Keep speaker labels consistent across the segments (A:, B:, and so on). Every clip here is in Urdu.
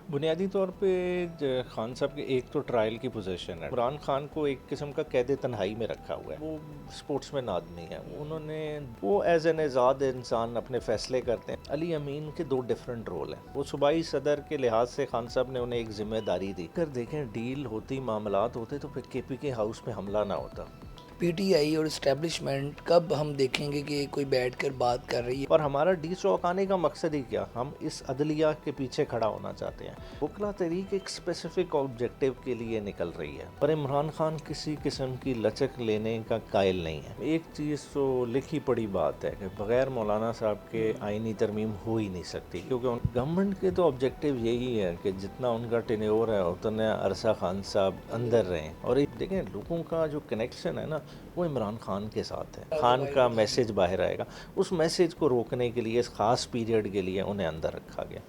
A: بنیادی طور پہ خان صاحب کے ایک تو ٹرائل کی پوزیشن ہے. عمران خان کو ایک قسم کا قید تنہائی میں رکھا ہوا ہے. وہ سپورٹس مین آدمی ہے. وہ ایز این آزاد انسان اپنے فیصلے کرتے ہیں. علی امین کے دو ڈیفرنٹ رول ہیں. وہ صوبائی صدر کے لحاظ سے خان صاحب نے انہیں ایک ذمہ داری دی. اگر دیکھیں ڈیل ہوتی، معاملات ہوتے تو پھر کے پی کے ہاؤس میں حملہ نہ ہوتا.
B: پی ٹی آئی اور اسٹیبلشمنٹ کب ہم دیکھیں گے کہ کوئی بیٹھ کر بات کر رہی ہے؟
A: اور ہمارا ڈی چوک آنے کا مقصد ہی کیا؟ ہم اس عدلیہ کے پیچھے کھڑا ہونا چاہتے ہیں. وکلا تحریک ایک اسپیسیفک آبجیکٹیو کے لیے نکل رہی ہے، پر عمران خان کسی قسم کی لچک لینے کا قائل نہیں ہے. ایک چیز تو لکھی پڑی بات ہے کہ بغیر مولانا صاحب کے آئینی ترمیم ہو ہی نہیں سکتی، کیونکہ گورنمنٹ کے تو آبجیکٹیو یہی ہے کہ جتنا ان کا ٹینیور ہے اتنا عرصہ خان صاحب اندر رہیں. اور دیکھیں لوگوں کا جو کنیکشن ہے نا وہ عمران خان کے ساتھ ہے. خان کا میسیج باہر آئے گا، اس میسیج کو روکنے کے لیے اس خاص پیریڈ کے لیے انہیں اندر رکھا گیا.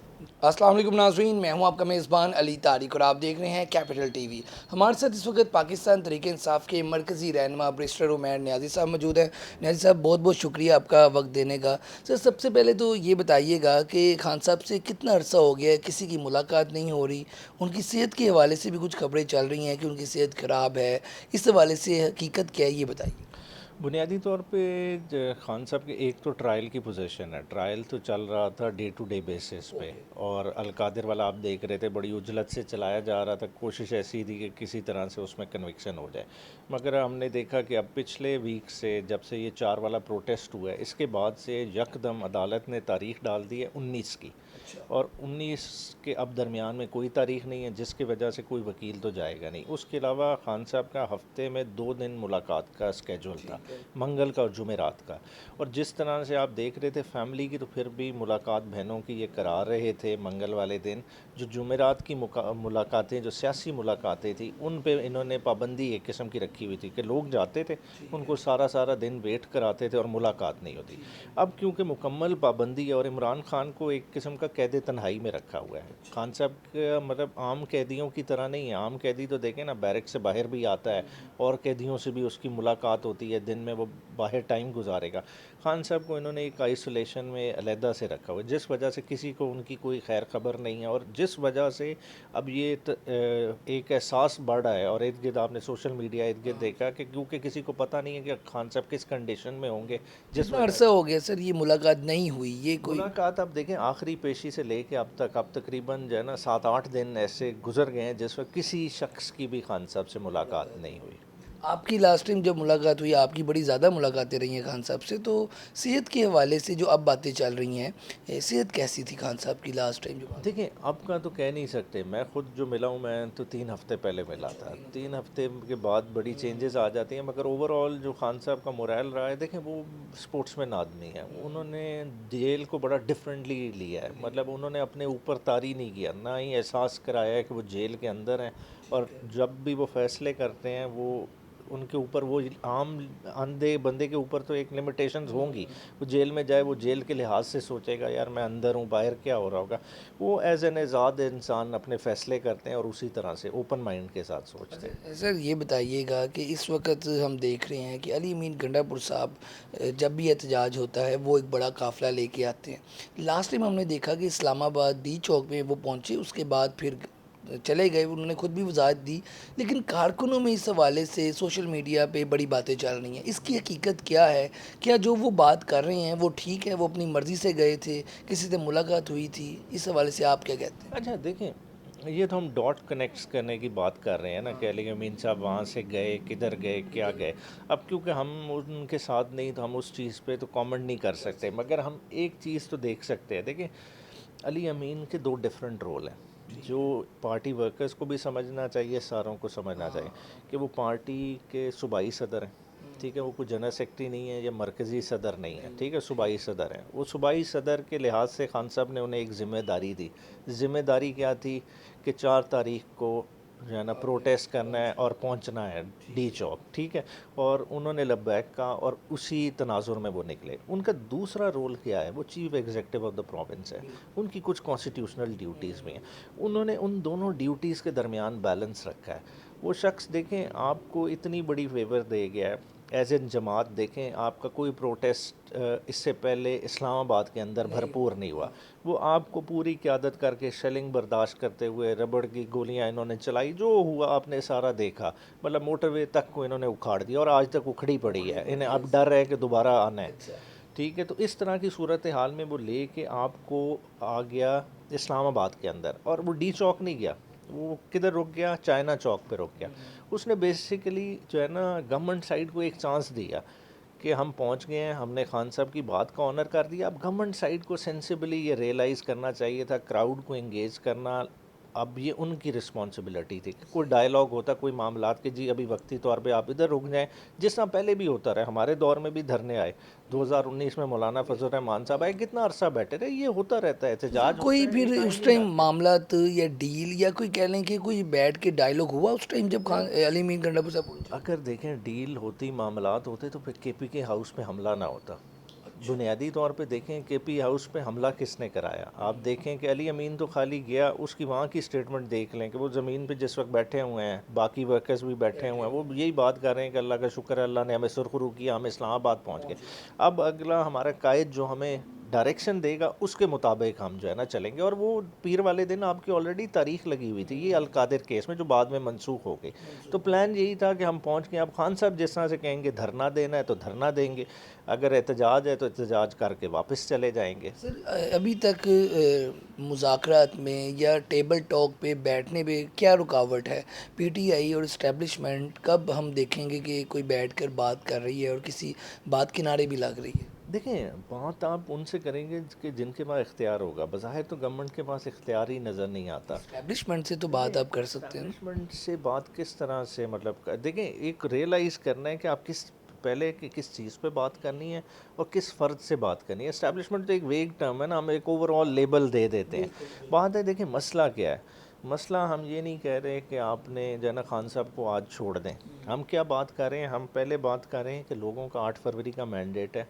B: السلام علیکم ناظرین، میں ہوں آپ کا میزبان علی طارق اور آپ دیکھ رہے ہیں کیپٹل ٹی وی. ہمارے ساتھ اس وقت پاکستان تحریک انصاف کے مرکزی رہنما بریسٹر عمیر نیازی صاحب موجود ہیں. نیازی صاحب بہت بہت شکریہ آپ کا وقت دینے کا. سر سب سے پہلے تو یہ بتائیے گا کہ خان صاحب سے کتنا عرصہ ہو گیا ہے کسی کی ملاقات نہیں ہو رہی؟ ان کی صحت کے حوالے سے بھی کچھ خبریں چل رہی ہیں کہ ان کی صحت خراب ہے، اس حوالے سے حقیقت کیا ہے یہ بتائیے.
A: بنیادی طور پہ خان صاحب کے ایک تو ٹرائل کی پوزیشن ہے. ٹرائل تو چل رہا تھا ڈے ٹو ڈے بیسس پہ، اور القادر والا آپ دیکھ رہے تھے بڑی عجلت سے چلایا جا رہا تھا. کوشش ایسی تھی کہ کسی طرح سے اس میں کنوکشن ہو جائے، مگر ہم نے دیکھا کہ اب پچھلے ویک سے جب سے یہ 4 والا پروٹیسٹ ہوا ہے اس کے بعد سے یکدم عدالت نے تاریخ ڈال دی ہے 19 کی، اور 19 کے اب درمیان میں کوئی تاریخ نہیں ہے، جس کی وجہ سے کوئی وکیل تو جائے گا نہیں. اس کے علاوہ خان صاحب کا ہفتے میں 2 دن ملاقات کا اسکیجول تھا، منگل کا اور جمعرات کا. اور جس طرح سے آپ دیکھ رہے تھے فیملی کی تو پھر بھی ملاقات بہنوں کی یہ کرا رہے تھے منگل والے دن. جو جمعرات کی ملاقاتیں جو سیاسی ملاقاتیں تھیں ان پہ انہوں نے پابندی ایک قسم کی رکھی ہوئی تھی کہ لوگ جاتے تھے ان کو سارا دن ویٹ کراتے تھے اور ملاقات نہیں ہوتی. اب کیونکہ مکمل پابندی ہے اور عمران خان کو ایک قسم کا قید تنہائی میں رکھا ہوا ہے. خان صاحب کا مطلب عام قیدیوں کی طرح نہیں ہے. عام قیدی تو دیکھیں نا بیرک سے باہر بھی آتا ہے اور قیدیوں سے بھی اس کی ملاقات ہوتی ہے، دن میں وہ باہر ٹائم گزارے گا. خان صاحب کو انہوں نے ایک آئسولیشن میں علیحدہ سے رکھا ہوا ہے، جس وجہ سے کسی کو ان کی کوئی خیر خبر نہیں ہے، اور جس وجہ سے اب یہ ایک احساس بڑھ رہا ہے. اور ارد گرد آپ نے سوشل میڈیا ارد گرد دیکھا کہ کیونکہ کسی کو پتہ نہیں ہے کہ خان صاحب کس کنڈیشن میں ہوں گے، جس
B: کتنا
A: وجہ
B: عرصہ ہو گیا سر یہ ملاقات نہیں ہوئی؟ یہ کوئی
A: ملاقات اب دیکھیں آخری پیشی سے لے کے اب تک اب تقریباً جو ہے نا 7-8 دن ایسے گزر گئے ہیں جس وقت کسی شخص کی بھی خان صاحب سے ملاقات نہیں ہوئی.
B: آپ کی لاسٹ ٹائم جب ملاقات ہوئی، آپ کی بڑی زیادہ ملاقاتیں رہی ہیں خان صاحب سے، تو صحت کے حوالے سے جو اب باتیں چل رہی ہیں، صحت کیسی تھی خان صاحب کی لاسٹ ٹائم جو بات؟
A: دیکھیں اب کا تو کہہ نہیں سکتے. میں خود جو ملا ہوں میں تو 3 ہفتے پہلے ملا تھا. 3 ہفتے کے بعد بڑی چینجز آ جاتی ہیں، مگر اوور آل جو خان صاحب کا مورائل رہا ہے، دیکھیں وہ سپورٹس مین آدمی ہے. انہوں نے جیل کو بڑا ڈفرینٹلی لیا ہے. مطلب انہوں نے اپنے اوپر طاری نہیں کیا، نہ ہی احساس کرایا ہے کہ وہ جیل کے اندر ہیں. اور جب بھی وہ فیصلے کرتے ہیں وہ ان کے اوپر، وہ عام اندھے بندے کے اوپر تو ایک لمیٹیشنز ہوں گی. وہ جیل میں جائے وہ جیل کے لحاظ سے سوچے گا یار میں اندر ہوں باہر کیا ہو رہا ہوگا. وہ ایز این آزاد انسان اپنے فیصلے کرتے ہیں اور اسی طرح سے اوپن مائنڈ کے ساتھ سوچتے ہیں.
B: سر یہ بتائیے گا کہ اس وقت ہم دیکھ رہے ہیں کہ علی امین گنڈا پور صاحب جب بھی احتجاج ہوتا ہے وہ ایک بڑا قافلہ لے کے آتے ہیں. لاسٹ ٹائم ہم نے دیکھا کہ اسلام آباد ڈی چوک میں وہ پہنچے، اس کے بعد پھر چلے گئے. انہوں نے خود بھی وضاحت دی، لیکن کارکنوں میں اس حوالے سے سوشل میڈیا پہ بڑی باتیں چل رہی ہیں. اس کی حقیقت کیا ہے؟ کیا جو وہ بات کر رہے ہیں وہ ٹھیک ہے؟ وہ اپنی مرضی سے گئے تھے؟ کسی سے ملاقات ہوئی تھی؟ اس حوالے سے آپ کیا کہتے ہیں؟
A: اچھا دیکھیں یہ تو ہم ڈاٹ کنیکٹس کرنے کی بات کر رہے ہیں نا کہ علی امین صاحب وہاں سے گئے، کدھر گئے، کیا گئے. اب کیونکہ ہم ان کے ساتھ نہیں تو ہم اس چیز پہ تو کامنٹ نہیں کر سکتے، مگر ہم ایک چیز تو دیکھ سکتے ہیں. دیکھیں علی امین کے 2 ڈیفرنٹ رول ہیں جو پارٹی ورکرز کو بھی سمجھنا چاہیے، ساروں کو سمجھنا چاہیے کہ وہ پارٹی کے صوبائی صدر ہیں. ٹھیک ہے، وہ کوئی جنرل سیکرٹری نہیں ہے یا مرکزی صدر نہیں ہے. ٹھیک ہے، صوبائی صدر ہیں. وہ صوبائی صدر کے لحاظ سے خان صاحب نے انہیں ایک ذمہ داری دی. ذمہ داری کیا تھی کہ 4 تاریخ کو جو ہے نا پروٹیسٹ کرنا ہے اور پہنچنا ہے ڈی چوک. ٹھیک ہے، اور انہوں نے لبیک کہا اور اسی تناظر میں وہ نکلے. ان کا دوسرا رول کیا ہے؟ وہ chief executive of the province ہے. ان کی کچھ کانسٹیٹیوشنل ڈیوٹیز بھی ہیں. انہوں نے ان دونوں ڈیوٹیز کے درمیان بیلنس رکھا ہے. وہ شخص دیکھیں آپ کو اتنی بڑی فیور دے گیا ہے ایز این جماعت دیکھیں آپ کا کوئی پروٹیسٹ اس سے پہلے اسلام آباد کے اندر بھرپور نہیں ہوا. وہ آپ کو پوری قیادت کر کے شیلنگ برداشت کرتے ہوئے ربڑ کی گولیاں انہوں نے چلائی, جو ہوا آپ نے سارا دیکھا. مطلب موٹر وے تک کو انہوں نے اکھاڑ دیا اور آج تک اکھڑی پڑی ہے, انہیں اب ڈر ہے کہ دوبارہ آنا ہے. ٹھیک ہے, تو اس طرح کی صورتحال میں وہ لے کے آپ کو آ گیا اسلام آباد کے اندر, اور وہ ڈی چوک نہیں گیا, وہ کدھر رک گیا, چائنا چوک پہ رک گیا. اس نے بیسیکلی جو ہے نا گورنمنٹ سائڈ کو ایک چانس دیا کہ ہم پہنچ گئے ہیں, ہم نے خان صاحب کی بات کا آنر کر دیا. اب گورنمنٹ سائڈ کو سینسیبلی یہ ریئلائز کرنا چاہیے تھا, کراؤڈ کو انگیج کرنا اب یہ ان کی رسپانسبلٹی تھی کہ کوئی ڈائلاگ ہوتا, کوئی معاملات کہ جی ابھی وقتی طور پہ آپ ادھر رک جائیں, جس طرح پہلے بھی ہوتا رہا. ہمارے دور میں بھی دھرنے آئے, 2019 میں مولانا فضل الرحمان صاحب آئے, کتنا عرصہ بیٹھے رہے. یہ ہوتا رہتا ہے, احتجاج
B: کوئی
A: ہوتا ہے,
B: پھر
A: یہ
B: اس
A: ٹائم نہیں
B: ٹائم
A: لاتے.
B: معاملات یا ڈیل یا کوئی کہہ لیں کہ کوئی بیٹھ کے ڈائلاگ ہوا اس ٹائم جب خان علی مین گنڈا صاحب پہنچے؟
A: اگر دیکھیں ڈیل ہوتی, معاملات ہوتے, تو پھر کے پی کے ہاؤس پہ حملہ نہ ہوتا. بنیادی طور پہ دیکھیں کے پی ہاؤس پہ حملہ کس نے کرایا. آپ دیکھیں کہ علی امین تو خالی گیا, اس کی وہاں کی سٹیٹمنٹ دیکھ لیں کہ وہ زمین پہ جس وقت بیٹھے ہوئے ہیں, باقی ورکرز بھی بیٹھے ہوئے ہیں, وہ یہی بات کر رہے ہیں کہ اللہ کا شکر ہے, اللہ نے ہمیں سرخرو کیا, ہم اسلام آباد پہنچ گئے. اب اگلا ہمارا قائد جو ہمیں ڈائریکشن دے گا اس کے مطابق ہم جو ہے نا چلیں گے. اور وہ پیر والے دن آپ کی آلریڈی تاریخ لگی ہوئی تھی, یہ القادر کیس میں جو بعد میں منسوخ ہو گئی. تو پلان یہی تھا کہ ہم پہنچ گئے. اب خان صاحب جس طرح سے کہیں گے دھرنا دینا ہے تو دھرنا دیں گے, اگر احتجاج ہے تو احتجاج کر کے واپس چلے جائیں گے.
B: سر ابھی تک مذاکرات میں یا ٹیبل ٹاک پہ بیٹھنے پہ کیا رکاوٹ ہے؟ پی ٹی آئی اور اسٹیبلشمنٹ کب ہم دیکھیں گے کہ کوئی بیٹھ کر بات کر رہی ہے اور کسی بات کنارے بھی لگ رہی ہے؟
A: دیکھیں بات آپ ان سے کریں گے کہ جن کے پاس اختیار ہوگا. بظاہر تو گورنمنٹ کے پاس اختیار ہی نظر نہیں آتا.
B: اسٹیبلشمنٹ سے تو بات آپ کر سکتے ہیں نا.
A: اسٹیبلشمنٹ سے بات کس طرح سے, مطلب دیکھیں ایک ریئلائز کرنا ہے کہ آپ کس پہلے کہ کس چیز پہ بات کرنی ہے اور کس فرد سے بات کرنی ہے. اسٹیبلشمنٹ تو ایک ویگ ٹرم ہے نا, ہم ایک اوور آل لیبل دے دیتے ہیں. بات ہے دیکھیں مسئلہ کیا ہے. مسئلہ ہم یہ نہیں کہہ رہے کہ آپ نے جو ہے نا خان صاحب کو آج چھوڑ دیں. ہم کیا بات کر رہے ہیں, ہم پہلے بات کر رہے ہیں کہ لوگوں کا 8 فروری کا مینڈیٹ ہے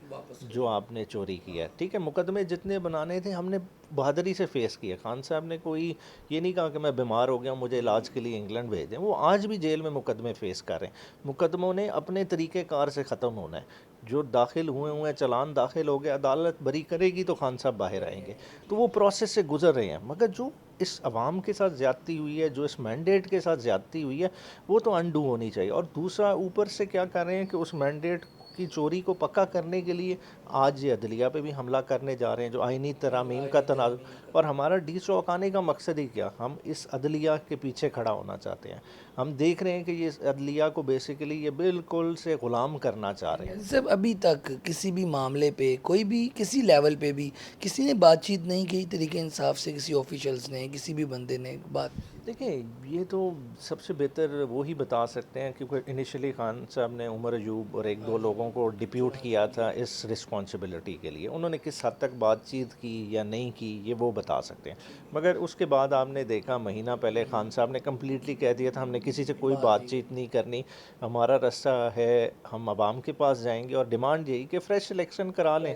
A: جو آپ نے چوری کیا ہے. ٹھیک ہے, مقدمے جتنے بنانے تھے ہم نے بہادری سے فیس کیا. خان صاحب نے کوئی یہ نہیں کہا کہ میں بیمار ہو گیا ہوں, مجھے علاج کے لیے انگلینڈ بھیج دیں. وہ آج بھی جیل میں مقدمے فیس کر رہے ہیں. مقدموں نے اپنے طریقہ کار سے ختم ہونا ہے. جو داخل ہوئے ہیں, چلان داخل ہو گیا, عدالت بری کرے گی تو خان صاحب باہر آئیں گے. تو وہ پروسیس سے گزر رہے ہیں. مگر جو اس عوام کے ساتھ زیادتی ہوئی ہے, جو اس مینڈیٹ کے ساتھ زیادتی ہوئی ہے, وہ تو انڈو ہونی چاہیے. اور دوسرا اوپر سے کیا کر رہے ہیں کہ اس مینڈیٹ کی چوری کو پکا کرنے کے لیے آج یہ عدلیہ پہ بھی حملہ کرنے جا رہے ہیں, جو آئینی ترامیم کا تنازع. اور ہمارا ڈی چوک آنے کا مقصد ہی کیا, ہم اس عدلیہ کے پیچھے کھڑا ہونا چاہتے ہیں. ہم دیکھ رہے ہیں کہ یہ عدلیہ کو بیسیکلی یہ بالکل سے غلام کرنا چاہ رہے ہیں.
B: سب ابھی تک کسی بھی معاملے پہ کوئی بھی کسی لیول پہ بھی کسی نے بات چیت نہیں کی طریقے انصاف سے, کسی آفیشلز نے, کسی بھی بندے نے بات؟
A: دیکھیں یہ تو سب سے بہتر وہی بتا سکتے ہیں, کیونکہ انیشلی خان صاحب نے عمر ایوب اور ایک دو لوگوں کو ڈپیوٹ کیا تھا اس رسپانسبلٹی کے لیے. انہوں نے کس حد تک بات چیت کی یا نہیں کی یہ وہ بتا سکتے ہیں. مگر اس کے بعد آپ نے دیکھا مہینہ پہلے خان صاحب نے کمپلیٹلی کہہ دیا تھا ہم نے کسی سے کوئی بات چیت نہیں کرنی, ہمارا راستہ ہے ہم عوام کے پاس جائیں گے, اور ڈیمانڈ یہی کہ فریش الیکشن کرا لیں.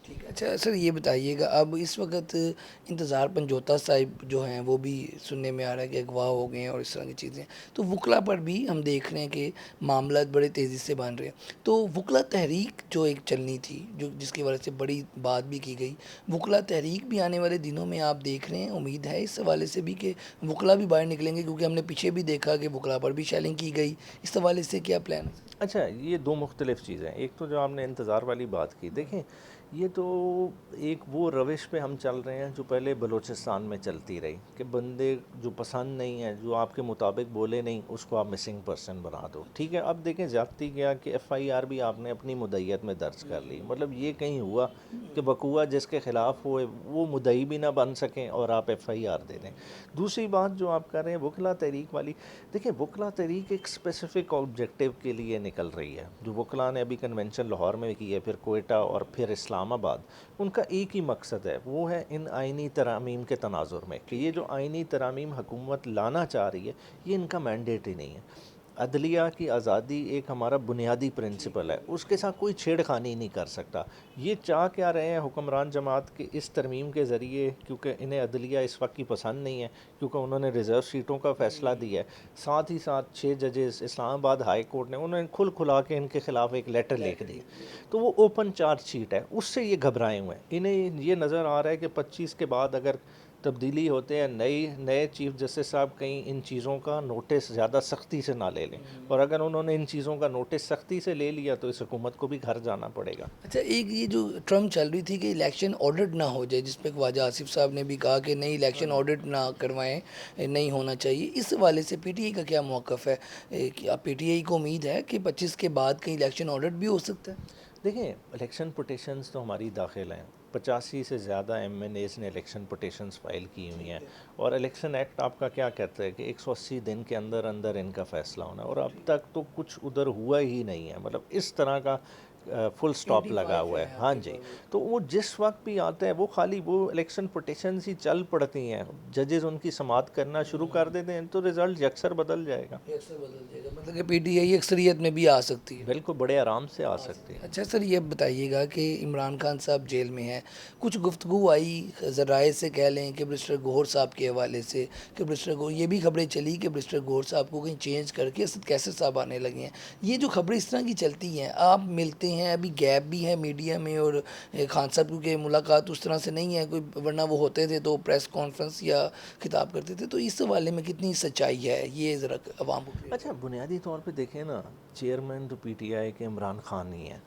B: ٹھیک ہے. اچھا سر یہ بتائیے گا, اب اس وقت انتظار پنجوتا صاحب جو ہیں وہ بھی سننے میں آ رہا ہے کہ اغوا ہو گئے ہیں اور اس طرح کی چیزیں, تو وکلا پر بھی ہم دیکھ رہے ہیں کہ معاملات بڑے تیزی سے بن رہے ہیں. تو وکلا تحریک جو ایک چلنی تھی, جو جس کی وجہ سے بڑی بات بھی کی گئی, وکلا تحریک بھی آنے والے دنوں میں آپ دیکھ رہے ہیں, امید ہے اس حوالے سے بھی کہ وکلا بھی باہر نکلیں گے, کیونکہ ہم نے پیچھے بھی دیکھا کہ وکلا پر بھی شیلنگ کی گئی. اس حوالے سے کیا پلان ہے؟
A: اچھا یہ دو مختلف چیزیں. ایک تو جو آپ نے انتظار والی بات کی, دیکھیں یہ تو ایک وہ روش پہ ہم چل رہے ہیں جو پہلے بلوچستان میں چلتی رہی, کہ بندے جو پسند نہیں ہیں, جو آپ کے مطابق بولے نہیں, اس کو آپ مسنگ پرسن بنا دو. ٹھیک ہے, اب دیکھیں زیادتی کیا کہ ایف آئی آر بھی آپ نے اپنی مدعیت میں درج کر لی. مطلب یہ کہیں ہوا کہ وقوع جس کے خلاف ہوئے وہ مدعی بھی نہ بن سکیں اور آپ ایف آئی آر دے دیں. دوسری بات جو آپ کر رہے ہیں وکلا تحریک والی, دیکھیں وکلا تحریک ایک اسپیسیفک آبجیکٹیو کے لیے نکل رہی ہے. جو وکلا نے ابھی کنونشن لاہور میں کی ہے, پھر کوئٹہ اور پھر اسلام آباد, ان کا ایک ہی مقصد ہے, وہ ہے ان آئینی ترامیم کے تناظر میں کہ یہ جو آئینی ترامیم حکومت لانا چاہ رہی ہے یہ ان کا مینڈیٹ ہی نہیں ہے. عدلیہ کی آزادی ایک ہمارا بنیادی پرنسپل ہے، اس کے ساتھ کوئی چھیڑ خانی نہیں کر سکتا. یہ چاہ کیا رہے ہیں حکمران جماعت کے اس ترمیم کے ذریعے، کیونکہ انہیں عدلیہ اس وقت کی پسند نہیں ہے، کیونکہ انہوں نے ریزرو سیٹوں کا فیصلہ دیا ہے. ساتھ ہی ساتھ 6 ججز اسلام آباد ہائی کورٹ نے انہوں نے کھلا کے ان کے خلاف ایک لیٹر لکھ دی. تو وہ اوپن چارج شیٹ ہے، اس سے یہ گھبرائے ہوئے ہیں. انہیں یہ نظر آ رہا ہے کہ 25 کے بعد اگر تبدیلی ہوتے ہیں، نئے چیف جسٹس صاحب کہیں ان چیزوں کا نوٹس زیادہ سختی سے نہ لے لیں، اور اگر انہوں نے ان چیزوں کا نوٹس سختی سے لے لیا تو اس حکومت کو بھی گھر جانا پڑے گا.
B: اچھا، ایک یہ جو ٹرمپ چل رہی تھی کہ الیکشن آڈٹ نہ ہو جائے، جس پہ خواجہ آصف صاحب نے بھی کہا کہ نہیں الیکشن آڈٹ نہ کروائیں، نہیں ہونا چاہیے، اس حوالے سے پی ٹی آئی کا کیا موقف ہے؟ کیا پی ٹی آئی کو امید ہے کہ 25 کے بعد کہیں الیکشن آڈٹ بھی ہو سکتا ہے؟
A: دیکھیں، الیکشن پٹیشنز تو ہماری داخل ہیں، 85 سے زیادہ ایم این ایز نے الیکشن پٹیشنز فائل کی ہوئی ہیں، اور الیکشن ایکٹ آپ کا کیا کہتا ہے کہ 180 دن کے اندر اندر ان کا فیصلہ ہونا ہے، اور اب تک تو کچھ ادھر ہوا ہی نہیں ہے. مطلب اس طرح کا فل سٹاپ لگا ہوا ہے. ہاں جی، تو وہ جس وقت بھی آتے ہیں وہ خالی وہ الیکشن پٹیشنز ہی چل پڑتی ہیں، ججز ان کی سماعت کرنا شروع کر دیتے ہیں تو رزلٹ یکسر بدل جائے گا.
B: مطلب کہ پی ٹی آئی اکثریت میں بھی آ سکتی ہے.
A: بالکل بڑے آرام سے آ سکتے ہیں.
B: اچھا سر، یہ بتائیے گا کہ عمران خان صاحب جیل میں ہیں، کچھ گفتگو آئی ذرائع سے کہہ لیں کہ برسٹر گوہر صاحب کے حوالے سے، کہ برسٹر گوہر، یہ بھی خبریں چلی کہ برسٹر گوہر صاحب کو کہیں چینج کر کے اسد کیسر صاحب آنے لگے ہیں. یہ جو خبریں اس طرح کی چلتی ہیں، آپ ملتے ہیں، ابھی گیپ بھی ہے میڈیا میں، اور خان صاحب کیونکہ ملاقات اس طرح سے نہیں ہے کوئی، ورنہ وہ ہوتے تھے تو پریس کانفرنس یا خطاب کرتے تھے، تو اس حوالے میں کتنی سچائی ہے یہ ذرا عوام کو؟
A: اچھا، بنیادی طور پہ دیکھیں نا، چیئرمین تو پی ٹی آئی کے عمران خان ہی ہیں.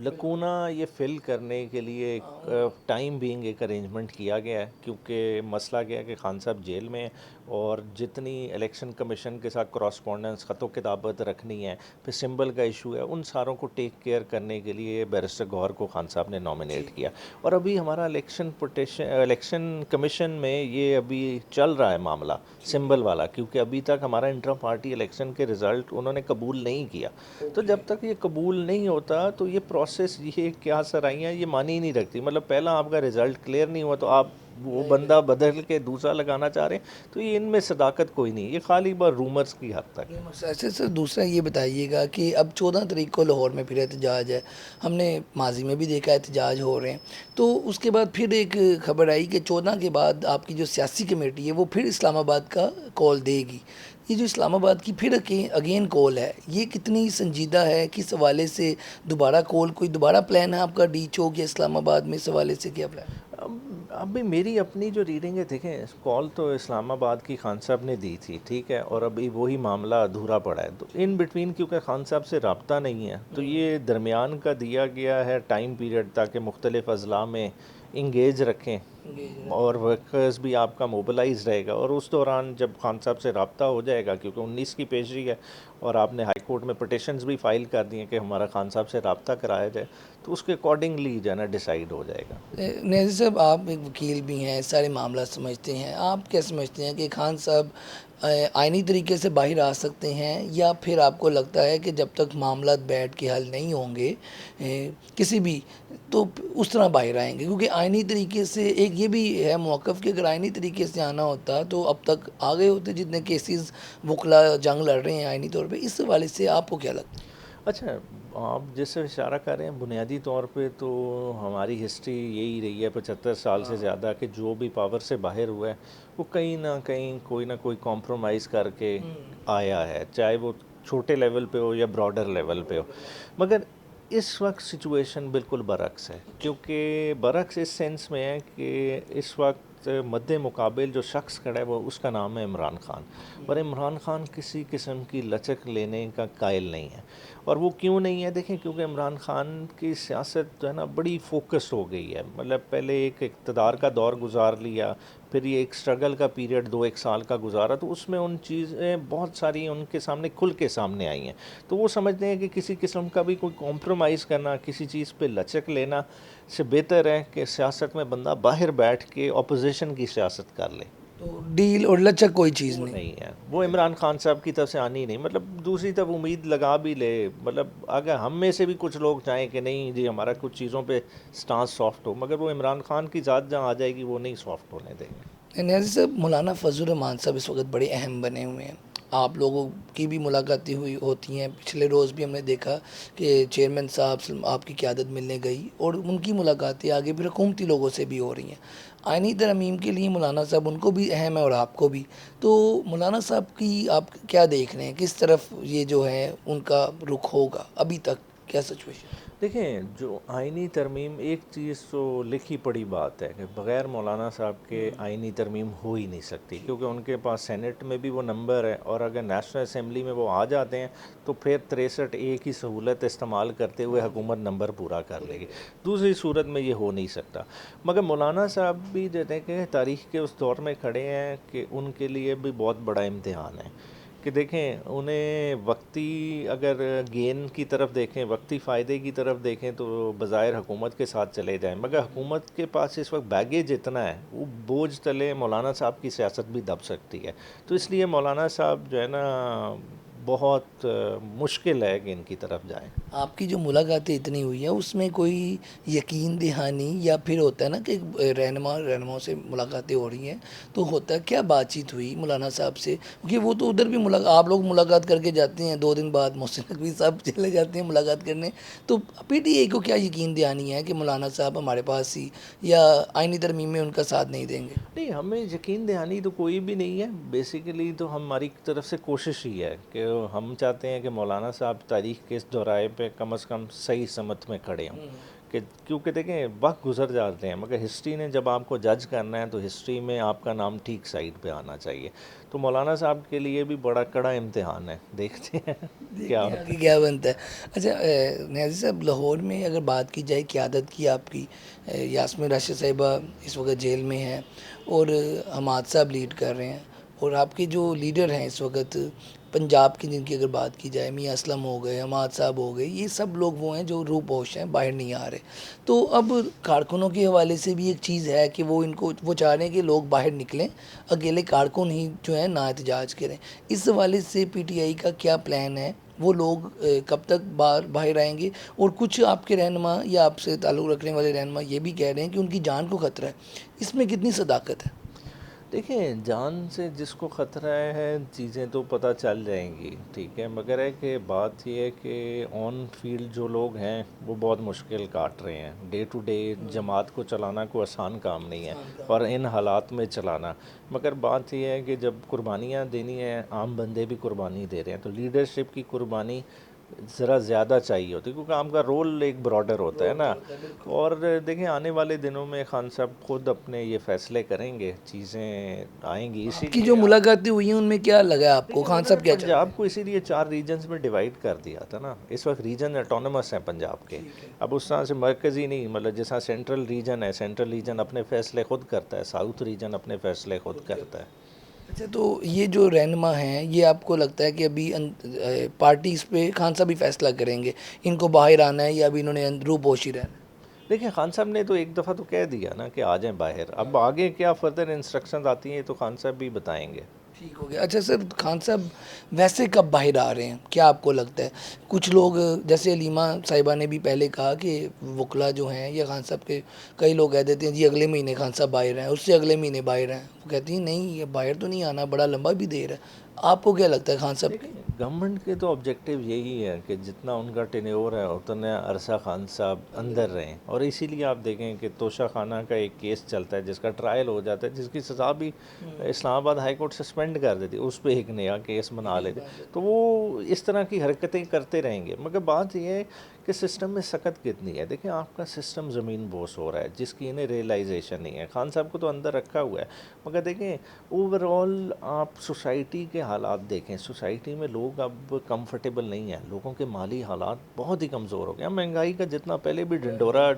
A: لکونہ یہ فل کرنے کے لیے ایک ٹائم بینگ ایک ارینجمنٹ کیا گیا ہے، کیونکہ مسئلہ کیا ہے کہ خان صاحب جیل میں ہیں، اور جتنی الیکشن کمیشن کے ساتھ کراسپونڈنس خط و کتابت رکھنی ہے، پھر سمبل کا ایشو ہے، ان ساروں کو ٹیک کیئر کرنے کے لیے بیرسٹر گوہر کو خان صاحب نے نامینیٹ کیا. اور ابھی ہمارا الیکشن کمیشن میں یہ ابھی چل رہا ہے معاملہ سمبل والا، کیونکہ ابھی تک ہمارا انٹرا پارٹی الیکشن کے رزلٹ انہوں نے قبول نہیں کیا. تو جب تک یہ قبول نہیں ہوتا تو یہ پروسیس، یہ کیا سرائیاں، یہ مانی ہی نہیں رکھتی. مطلب پہلا آپ کا رزلٹ کلیئر نہیں ہوا تو آپ وہ بندہ بدل کے دوسرا لگانا چاہ رہے ہیں، تو یہ ان میں صداقت کوئی نہیں، یہ خالی بس رومرز کی حد تک.
B: اچھا سر، دوسرا یہ بتائیے گا کہ اب 14 تاریخ کو لاہور میں پھر احتجاج ہے، ہم نے ماضی میں بھی دیکھا احتجاج ہو رہے ہیں، تو اس کے بعد پھر ایک خبر آئی کہ 14 کے بعد آپ کی جو سیاسی کمیٹی ہے وہ پھر اسلام آباد کا کال دے گی. یہ جو اسلام آباد کی پھر اگین کال ہے، یہ کتنی سنجیدہ ہے؟ کس حوالے سے دوبارہ کال، کوئی دوبارہ پلان ہے آپ کا ڈی چوک یا اسلام آباد میں؟ اس حوالے سے کیا پلان؟
A: اب بھی میری اپنی جو ریڈنگ ہے، دیکھیں کال تو اسلام آباد کی خان صاحب نے دی تھی، ٹھیک ہے، اور ابھی وہی معاملہ ادھورا پڑا ہے. تو ان بٹوین کیونکہ خان صاحب سے رابطہ نہیں ہے، تو یہ درمیان کا دیا گیا ہے ٹائم پیریڈ، تاکہ مختلف اضلاع میں انگیج رکھیں، اور ورکرز بھی آپ کا موبلائز رہے گا. اور اس دوران جب خان صاحب سے رابطہ ہو جائے گا، کیونکہ 19 کی پیشی ہے اور آپ نے ہائی کورٹ میں پٹیشنز بھی فائل کر دی ہیں کہ ہمارا خان صاحب سے رابطہ کرایا جائے، تو اس کے اکارڈنگلی جو ہے نا ڈیسائیڈ ہو جائے گا.
B: نیازی صاحب، آپ ایک وکیل بھی ہیں، سارے معاملہ سمجھتے ہیں، آپ کیا سمجھتے ہیں کہ خان صاحب آئینی طریقے سے باہر آ سکتے ہیں، یا پھر آپ کو لگتا ہے کہ جب تک معاملات بیٹھ کے حل نہیں ہوں گے کسی بھی، تو اس طرح باہر آئیں گے؟ کیونکہ آئینی طریقے سے ایک یہ بھی ہے موقف کہ اگر آئینی طریقے سے آنا ہوتا تو اب تک آ گئے ہوتے جتنے کیسز وکلا جنگ لڑ رہے ہیں آئینی طور پہ. اس حوالے سے آپ کو کیا لگتا ہے؟
A: اچھا، آپ جس سے اشارہ کر رہے ہیں، بنیادی طور پہ تو ہماری ہسٹری یہی رہی ہے 75 سال سے زیادہ، کہ جو بھی پاور سے باہر ہوا ہے وہ کہیں نہ کہیں کوئی نہ کوئی کمپرومائز کر کے آیا ہے، چاہے وہ چھوٹے لیول پہ ہو یا براڈر لیول پہ ہو. مگر اس وقت سچویشن بالکل برعکس ہے، کیونکہ برعکس اس سینس میں ہے کہ اس وقت مد مقابل جو شخص کھڑا ہے وہ اس کا نام ہے عمران خان، اور عمران خان کسی قسم کی لچک لینے کا قائل نہیں ہے. اور وہ کیوں نہیں ہے؟ دیکھیں، کیونکہ عمران خان کی سیاست جو ہے نا بڑی فوکس ہو گئی ہے. مطلب پہلے ایک اقتدار کا دور گزار لیا، پھر یہ ایک سٹرگل کا پیریڈ 2-1 سال کا گزارا، تو اس میں ان چیزیں بہت ساری ان کے سامنے کھل کے سامنے آئی ہیں. تو وہ سمجھتے ہیں کہ کسی قسم کا بھی کوئی کمپرومائز کرنا، کسی چیز پہ لچک لینا سے بہتر ہے کہ سیاست میں بندہ باہر بیٹھ کے اپوزیشن کی سیاست کر لے.
B: تو ڈیل اور لچک کوئی چیز
A: وہ
B: نہیں
A: نہیں ہے، وہ عمران خان صاحب کی طرف سے آنی نہیں. مطلب دوسری طرف امید لگا بھی لے، مطلب اگر ہم میں سے بھی کچھ لوگ چاہیں کہ نہیں جی ہمارا کچھ چیزوں پہ سٹانس سافٹ ہو، مگر وہ عمران خان کی ذات جہاں آ جائے گی وہ نہیں سافٹ ہونے دیں گے.
B: نیازی صاحب، مولانا فضل الرحمان صاحب اس وقت بڑے اہم بنے ہوئے ہیں، آپ لوگوں کی بھی ملاقاتیں ہوتی ہیں. پچھلے روز بھی ہم نے دیکھا کہ چیئرمین صاحب آپ کی قیادت ملنے گئی اور ان کی ملاقاتیں آگے پھر حکومتی لوگوں سے بھی ہو رہی ہیں. آئینی ترمیم کے لیے مولانا صاحب ان کو بھی اہم ہے اور آپ کو بھی. تو مولانا صاحب کی آپ کیا دیکھ رہے ہیں, کس طرف یہ جو ہے ان کا رخ ہوگا, ابھی تک کیا سچویشن؟
A: دیکھیں, جو آئینی ترمیم ایک چیز تو لکھی پڑی بات ہے کہ بغیر مولانا صاحب کے آئینی ترمیم ہو ہی نہیں سکتی, کیونکہ ان کے پاس سینٹ میں بھی وہ نمبر ہے, اور اگر نیشنل اسمبلی میں وہ آ جاتے ہیں تو پھر 63A کی سہولت استعمال کرتے ہوئے حکومت نمبر پورا کر لے گی. دوسری صورت میں یہ ہو نہیں سکتا. مگر مولانا صاحب بھی جیسے کہ تاریخ کے اس دور میں کھڑے ہیں کہ ان کے لیے بھی بہت بڑا امتحان ہے کہ دیکھیں, انہیں وقتی اگر گین کی طرف دیکھیں, وقتی فائدے کی طرف دیکھیں تو بظاہر حکومت کے ساتھ چلے جائیں, مگر حکومت کے پاس اس وقت بیگیج اتنا ہے, وہ بوجھ تلے مولانا صاحب کی سیاست بھی دب سکتی ہے. تو اس لیے مولانا صاحب جو ہے نا بہت مشکل ہے کہ ان کی طرف جائیں.
B: آپ کی جو ملاقاتیں اتنی ہوئی ہیں اس میں کوئی یقین دہانی یا پھر ہوتا ہے نا کہ رہنماؤں سے ملاقاتیں ہو رہی ہیں تو ہوتا ہے کیا بات چیت ہوئی مولانا صاحب سے؟ کیونکہ وہ تو ادھر بھی آپ لوگ ملاقات کر کے جاتے ہیں, 2 دن بعد محسن نقوی صاحب چلے جاتے ہیں ملاقات کرنے. تو PTI کو کیا یقین دہانی ہے کہ مولانا صاحب ہمارے پاس ہی, یا آئینی ترمیم میں ان کا ساتھ نہیں دیں گے؟
A: نہیں, ہمیں یقین دہانی تو کوئی بھی نہیں ہے. بیسیکلی تو ہماری طرف سے کوشش ہی ہے کہ ہم چاہتے ہیں کہ مولانا صاحب تاریخ کے اس دورائے پہ کم از کم صحیح سمت میں کھڑے ہوں, کہ کیونکہ دیکھیں وقت گزر جاتے ہیں, مگر ہسٹری نے جب آپ کو جج کرنا ہے تو ہسٹری میں آپ کا نام ٹھیک سائڈ پہ آنا چاہیے. تو مولانا صاحب کے لیے بھی بڑا کڑا امتحان ہے, دیکھتے ہیں کیا
B: دیکھتے ہیں
A: ہوتا
B: آگے کیا بنتا ہے. اچھا نیازی صاحب, لاہور میں اگر بات کی جائے قیادت کی آپ کی, یاسمین راشد صاحبہ اس وقت جیل میں ہیں اور حماد صاحب لیڈ کر رہے ہیں, اور آپ کے جو لیڈر ہیں اس وقت پنجاب کی, جن کی اگر بات کی جائے میاں اسلم ہو گئے, حماد صاحب ہو گئے, یہ سب لوگ وہ ہیں جو روح پوش ہیں, باہر نہیں آ رہے. تو اب کارکنوں کے حوالے سے بھی ایک چیز ہے کہ وہ چاہ رہے ہیں کہ لوگ باہر نکلیں, اکیلے کارکن ہی جو ہیں نا احتجاج کریں. اس حوالے سے PTI کا کیا پلان ہے؟ وہ لوگ کب تک باہر آئیں گے؟ اور کچھ آپ کے رہنما یا آپ سے تعلق رکھنے والے رہنما یہ بھی کہہ رہے ہیں کہ ان کی جان کو خطرہ ہے. اس میں کتنی صداقت ہے؟
A: دیکھیں, جان سے جس کو خطرہ ہے چیزیں تو پتہ چل جائیں گی, ٹھیک ہے, مگر ہے کہ بات یہ ہے کہ آن فیلڈ جو لوگ ہیں وہ بہت مشکل کاٹ رہے ہیں. ڈے ٹو ڈے جماعت کو چلانا کوئی آسان کام نہیں ہے, اور ان حالات میں چلانا. مگر بات یہ ہے کہ جب قربانیاں دینی ہیں, عام بندے بھی قربانی دے رہے ہیں, تو لیڈرشپ کی قربانی ذرا زیادہ چاہیے ہوتی ہے, کیونکہ آپ کا رول ایک براڈر ہوتا ہے نا. اور دیکھیں, آنے والے دنوں میں خان صاحب خود اپنے یہ فیصلے کریں گے, چیزیں آئیں گی. اسی
B: آپ کی
A: لیے
B: جو ملاقاتیں ہوئی ہیں ان میں کیا لگا آپ کو,
A: دیکھیں,
B: خان
A: انہوں نے
B: صاحب کیا چاہتے
A: پنجاب
B: ہیں؟
A: کو اسی لیے 4 ریجنز میں ڈیوائیڈ کر دیا تھا نا. اس وقت ریجن اٹونومس ہیں پنجاب کے. اب اس طرح سے مرکزی نہیں, مطلب جیسا سینٹرل ریجن ہے, سینٹرل ریجن اپنے فیصلے خود کرتا ہے, ساؤتھ ریجن اپنے فیصلے خود کرتا ہے.
B: اچھا, تو یہ جو رہنما ہیں یہ آپ کو لگتا ہے کہ ابھی پارٹی اس پہ خان صاحب ہی فیصلہ کریں گے, ان کو باہر آنا ہے یا ابھی انہوں نے روح پوشی رہنا ہے؟
A: دیکھیں, خان صاحب نے تو ایک دفعہ تو کہہ دیا نا کہ آ جائیں باہر. اب آگے کیا فردر انسٹرکشنز آتی ہیں تو خان صاحب بھی بتائیں گے.
B: ٹھیک ہو گیا. اچھا سر, خان صاحب ویسے کب باہر آ رہے ہیں, کیا آپ کو لگتا ہے؟ کچھ لوگ جیسے علیمہ صاحبہ نے بھی پہلے کہا کہ وکلا جو ہیں یہ خان صاحب کے, کئی لوگ کہہ دیتے ہیں جی اگلے مہینے خان صاحب باہر ہیں, اس سے اگلے مہینے باہر ہیں. وہ کہتی ہیں نہیں, یہ باہر تو نہیں آنا, بڑا لمبا بھی دیر ہے. آپ کو کیا لگتا ہے خان صاحب
A: دیکھیں, گورنمنٹ کے تو آبجیکٹیو یہی ہے کہ جتنا ان کا ٹینیور ہے اتنا عرصہ خان صاحب اندر رہیں, اور اسی لیے آپ دیکھیں کہ توشہ خانہ کا ایک کیس چلتا ہے جس کا ٹرائل ہو جاتا ہے, جس کی سزا بھی اسلام آباد ہائی کورٹ سسپینڈ کر دیتی, اس پہ ایک نیا کیس بنا لیتے. تو وہ اس طرح کی حرکتیں کرتے رہیں گے. مگر بات یہ ہے کہ سسٹم میں سخت کتنی ہے. دیکھیں, آپ کا سسٹم زمین بوس ہو رہا ہے جس کی انہیں ریئلائزیشن نہیں ہے. خان صاحب کو تو اندر رکھا ہوا ہے, مگر دیکھیں اوور آل آپ سوسائٹی کے حالات دیکھیں. سوسائٹی میں لوگ اب کمفرٹیبل نہیں ہیں, لوگوں کے مالی حالات بہت ہی کمزور ہو گئے ہیں. مہنگائی کا جتنا پہلے بھی ڈنڈورا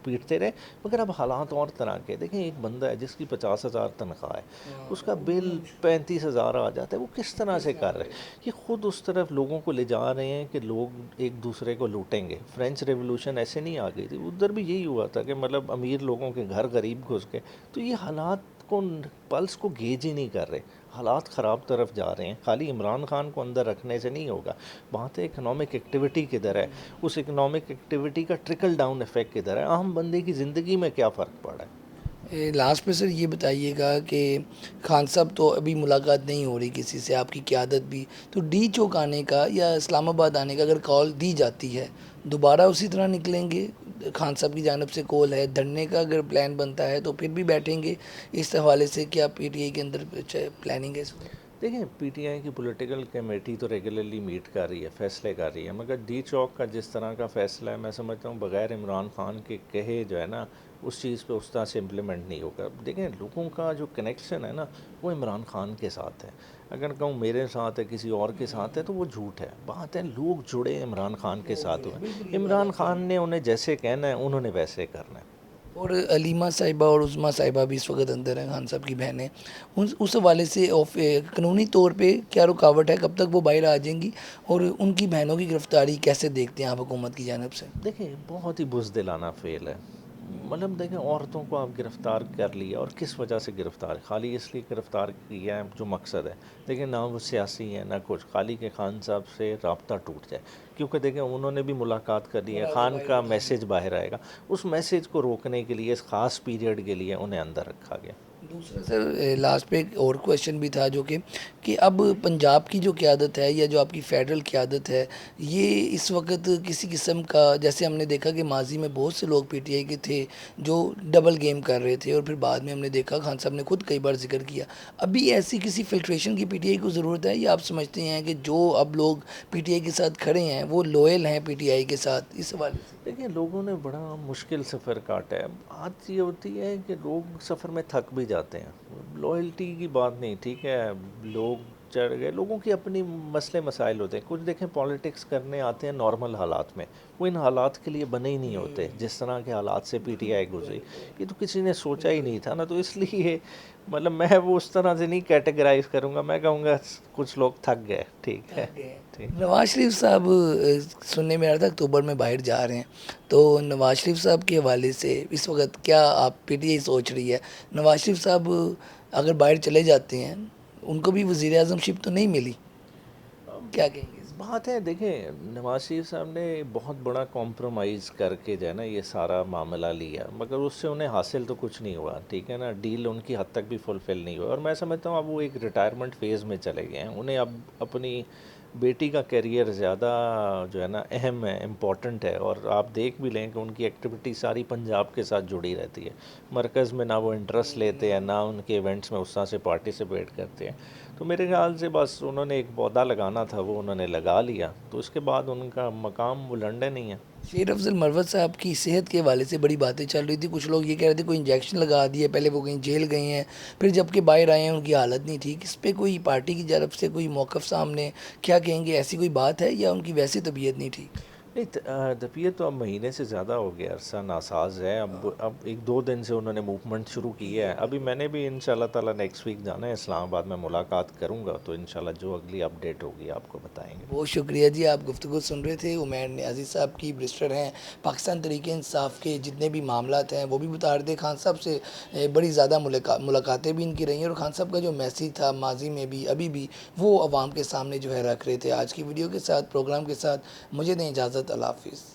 A: پیٹتے رہے, مگر اب حالات اور طرح کے. دیکھیں, ایک بندہ ہے جس کی 50,000 تنخواہ ہے, اس کا بل 35,000 آ جاتا ہے, وہ کس طرح سے کر رہے ہیں؟ یہ خود اس طرف لوگوں کو لے جا رہے ہیں کہ لوگ ایک دوسرے کو لوٹیں گے. فرینچ ریولوشن ایسے نہیں آ گئی تھی, ادھر بھی یہی ہوا تھا کہ مطلب امیر لوگوں کے گھر غریب گھس گئے. تو یہ حالات کو, پلس کو گیج ہی نہیں کر رہے. حالات خراب طرف جا رہے ہیں. خالی عمران خان کو اندر رکھنے سے نہیں ہوگا, بات ہے اکنامک ایکٹیویٹی کدھر ہے, اس اکنامک ایکٹیویٹی کا ٹرکل ڈاؤن ایفیکٹ کدھر ہے, عام بندے کی زندگی میں کیا فرق پڑا ہے.
B: لاسٹ پہ سر یہ بتائیے گا کہ خان صاحب تو ابھی ملاقات نہیں ہو رہی کسی سے، آپ کی قیادت بھی، تو ڈی چوک آنے کا یا اسلام آباد آنے کا اگر کال دی جاتی ہے دوبارہ اسی طرح نکلیں گے؟ خان صاحب کی جانب سے کال ہے، دھرنے کا اگر پلان بنتا ہے تو پھر بھی بیٹھیں گے؟ اس حوالے سے کیا پی ٹی آئی کے اندر پلاننگ ہے اس وقت؟
A: دیکھیں پی ٹی آئی کی پولیٹیکل کمیٹی تو ریگولرلی میٹ کر رہی ہے، فیصلے کر رہی ہے، مگر ڈی چوک کا جس طرح کا فیصلہ ہے میں سمجھتا ہوں بغیر عمران خان کے کہے جو ہے نا اس چیز پہ اس طرح سے امپلیمنٹ نہیں ہوگا۔ دیکھیں لوگوں کا جو کنیکشن ہے نا وہ عمران خان کے ساتھ ہے، اگر کہوں میرے ساتھ ہے کسی اور کے ساتھ ہے تو وہ جھوٹ ہے، بات ہے لوگ جڑے عمران خان کے ساتھ ہوئے، عمران خان نے انہیں جیسے کہنا ہے انہوں نے ویسے کرنا ہے۔
B: اور علیمہ صاحبہ اور عظمیٰ صاحبہ بھی اس وقت اندر ہیں، خان صاحب کی بہنیں، اس حوالے سے قانونی طور پہ کیا رکاوٹ ہے؟ کب تک وہ باہر آ جائیں گی؟ اور ان کی بہنوں کی گرفتاری کیسے دیکھتے ہیں آپ حکومت کی جانب سے؟
A: دیکھیں بہت ہی بزدلانہ فعل ہے، مطلب دیکھیں عورتوں کو آپ گرفتار کر لیا اور کس وجہ سے گرفتار، خالی اس لیے گرفتار کیا ہے جو مقصد ہے، دیکھیں نہ وہ سیاسی ہیں نہ کچھ، خالی کہ خان صاحب سے رابطہ ٹوٹ جائے، کیونکہ دیکھیں انہوں نے بھی ملاقات کر لی ہے، خان کا میسیج باہر آئے گا، اس میسیج کو روکنے کے لیے اس خاص پیریڈ کے لیے انہیں اندر رکھا گیا۔
B: دوسرا سر لاسٹ پہ ایک اور کویشچن بھی تھا جو کہ اب پنجاب کی جو قیادت ہے یا جو آپ کی فیڈرل قیادت ہے، یہ اس وقت کسی قسم کا، جیسے ہم نے دیکھا کہ ماضی میں بہت سے لوگ پی ٹی آئی کے تھے جو ڈبل گیم کر رہے تھے، اور پھر بعد میں ہم نے دیکھا خان صاحب نے خود کئی بار ذکر کیا، ابھی ایسی کسی فلٹریشن کی پی ٹی آئی کو ضرورت ہے، یا آپ سمجھتے ہیں کہ جو اب لوگ پی ٹی آئی کے ساتھ کھڑے ہیں وہ لوئل ہیں پی ٹی آئی کے ساتھ؟ اس حوالے سے
A: دیکھیں لوگوں نے بڑا مشکل سفر کاٹا ہے، بات یہ ہوتی ہے کہ لوگ سفر میں تھک بھی جاتے ہیں، لوئلٹی کی بات نہیں، ٹھیک ہے لوگ چڑھ گئے، لوگوں کی اپنی مسئلے مسائل ہوتے ہیں، کچھ دیکھیں پالیٹکس کرنے آتے ہیں نارمل حالات میں، وہ ان حالات کے لیے بنے ہی نہیں ہوتے، جس طرح کے حالات سے پی ٹی آئی گزری، یہ تو کسی نے سوچا ہی نہیں تھا نا، تو اس لیے مطلب میں وہ اس طرح سے نہیں کیٹیگرائز کروں گا، میں کہوں گا کچھ لوگ تھک گئے، ٹھیک ہے ٹھیک۔
B: نواز شریف صاحب سننے میں آ رہا تھا اکتوبر میں باہر جا رہے ہیں، تو نواز شریف صاحب کے حوالے سے اس وقت کیا آپ پی ٹی آئی سوچ رہی ہے؟ نواز شریف صاحب اگر باہر چلے جاتے ہیں، ان کو بھی وزیر اعظم شپ تو نہیں ملی، کیا کہیں گے اس
A: بات ہے دیکھیں نواز شریف صاحب نے بہت بڑا کمپرومائز کر کے جو ہے نا یہ سارا معاملہ لیا، مگر اس سے انہیں حاصل تو کچھ نہیں ہوا، ٹھیک ہے نا، ڈیل ان کی حد تک بھی فلفل نہیں ہوا، اور میں سمجھتا ہوں اب وہ ایک ریٹائرمنٹ فیز میں چلے گئے ہیں، انہیں اب اپنی بیٹی کا کیریئر زیادہ جو ہے نا اہم ہے، امپورٹنٹ ہے، اور آپ دیکھ بھی لیں کہ ان کی ایکٹیویٹی ساری پنجاب کے ساتھ جڑی رہتی ہے، مرکز میں نہ وہ انٹرسٹ لیتے ہیں نہ ان کے ایونٹس میں اس طرح سے پارٹیسپیٹ کرتے ہیں، تو میرے خیال سے بس انہوں نے ایک پودا لگانا تھا وہ انہوں نے لگا لیا، تو اس کے بعد ان کا مقام وہ لنڈن ہی ہے۔
B: شیر افضل مروت صاحب کی صحت کے حوالے سے بڑی باتیں چل رہی تھی، کچھ لوگ یہ کہہ رہے تھے کوئی انجیکشن لگا دیے، پہلے وہ کہیں جیل گئے ہیں، پھر جب کہ باہر آئے ہیں ان کی حالت نہیں ٹھیک، اس پہ کوئی پارٹی کی جانب سے کوئی موقف سامنے، کیا کہیں گے؟ ایسی کوئی بات ہے یا ان کی ویسی طبیعت نہیں ٹھیک؟
A: نہیں طبیعت تو اب مہینے سے زیادہ ہو گیا، عرصہ ناساز ہے، اب ایک دو دن سے انہوں نے موومنٹ شروع کی ہے، ابھی میں نے بھی ان شاء اللہ تعالیٰ نیکسٹ ویک جانا ہے اسلام آباد میں، ملاقات کروں گا تو انشاءاللہ جو اگلی اپڈیٹ ہوگی آپ کو بتائیں گے۔
B: بہت شکریہ جی، آپ گفتگو سن رہے تھے عمیر نیازی صاحب کی، برسٹر ہیں، پاکستان تحریک انصاف کے جتنے بھی معاملات ہیں وہ بھی بتا رہے تھے، خان صاحب سے بڑی زیادہ ملاقاتیں بھی ان کی رہی ہیں، اور خان صاحب کا جو میسیج تھا ماضی میں بھی ابھی بھی وہ عوام کے سامنے جو ہے رکھ رہے تھے۔ آج کی ویڈیو کے ساتھ، پروگرام کے ساتھ مجھے دیں اجازت، اللہ حافظ۔